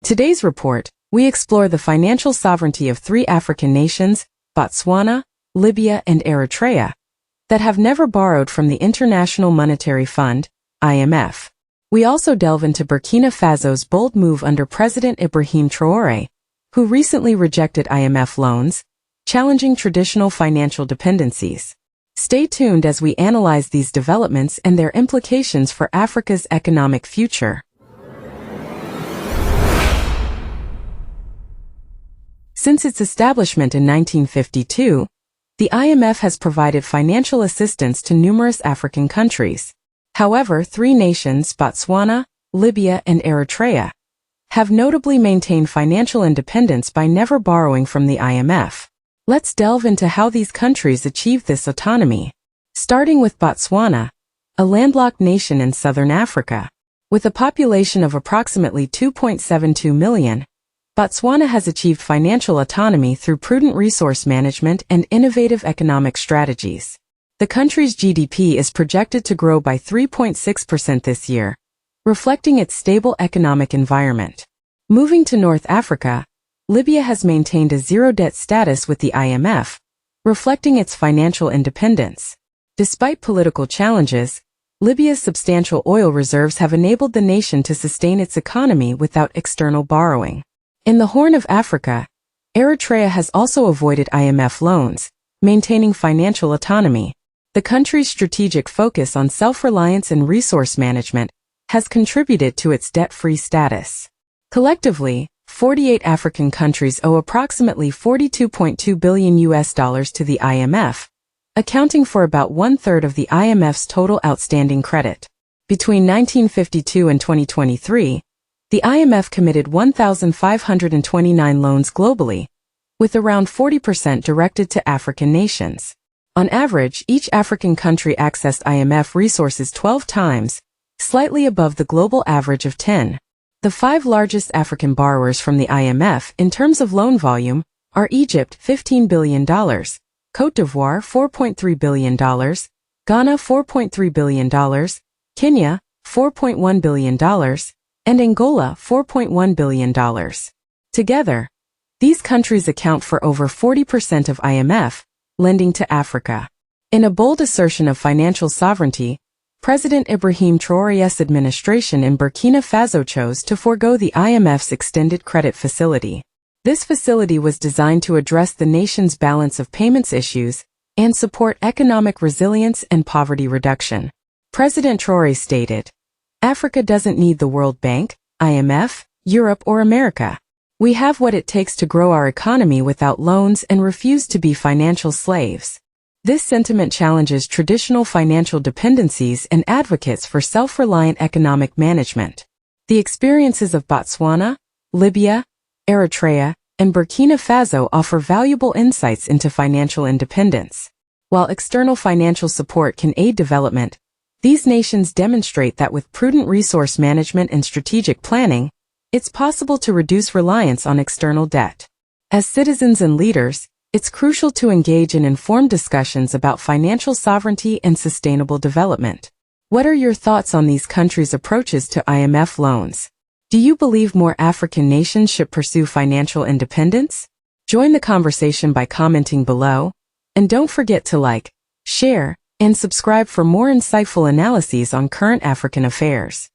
Today's report, we explore the financial sovereignty of three African nations, Botswana, Libya, and Eritrea, that have never borrowed from the International Monetary Fund, IMF. We also delve into Burkina Faso's bold move under President Ibrahim Traoré, who recently rejected IMF loans, challenging traditional financial dependencies. Stay tuned as we analyze these developments and their implications for Africa's economic future. Since its establishment in 1952, the IMF has provided financial assistance to numerous African countries. However, three nations, Botswana, Libya, and Eritrea, have notably maintained financial independence by never borrowing from the IMF. Let's delve into how these countries achieved this autonomy. Starting with Botswana, a landlocked nation in southern Africa. With a population of approximately 2.72 million, Botswana has achieved financial autonomy through prudent resource management and innovative economic strategies. The country's GDP is projected to grow by 3.6% this year, reflecting its stable economic environment. Moving to North Africa, Libya has maintained a zero-debt status with the IMF, reflecting its financial independence. Despite political challenges, Libya's substantial oil reserves have enabled the nation to sustain its economy without external borrowing. In the Horn of Africa, Eritrea has also avoided IMF loans, maintaining financial autonomy. The country's strategic focus on self-reliance and resource management has contributed to its debt-free status. Collectively, 48 African countries owe approximately $42.2 billion to the IMF, accounting for about one-third of the IMF's total outstanding credit. Between 1952 and 2023, the IMF committed 1,529 loans globally, with around 40% directed to African nations. On average, each African country accessed IMF resources 12 times, slightly above the global average of 10. The five largest African borrowers from the IMF in terms of loan volume are Egypt $15 billion, Côte d'Ivoire $4.3 billion, Ghana $4.3 billion, Kenya $4.1 billion, and Angola $4.1 billion. Together, these countries account for over 40% of IMF lending to Africa. In a bold assertion of financial sovereignty, President Ibrahim Traoré's administration in Burkina Faso chose to forego the IMF's extended credit facility. This facility was designed to address the nation's balance of payments issues and support economic resilience and poverty reduction. President Traoré stated, "Africa doesn't need the World Bank, IMF, Europe, or America. We have what it takes to grow our economy without loans and refuse to be financial slaves." This sentiment challenges traditional financial dependencies and advocates for self-reliant economic management. The experiences of Botswana, Libya, Eritrea, and Burkina Faso offer valuable insights into financial independence. While external financial support can aid development, these nations demonstrate that with prudent resource management and strategic planning, it's possible to reduce reliance on external debt. As citizens and leaders, it's crucial to engage in informed discussions about financial sovereignty and sustainable development. What are your thoughts on these countries' approaches to IMF loans? Do you believe more African nations should pursue financial independence? Join the conversation by commenting below, and don't forget to like, share, and subscribe for more insightful analyses on current African affairs.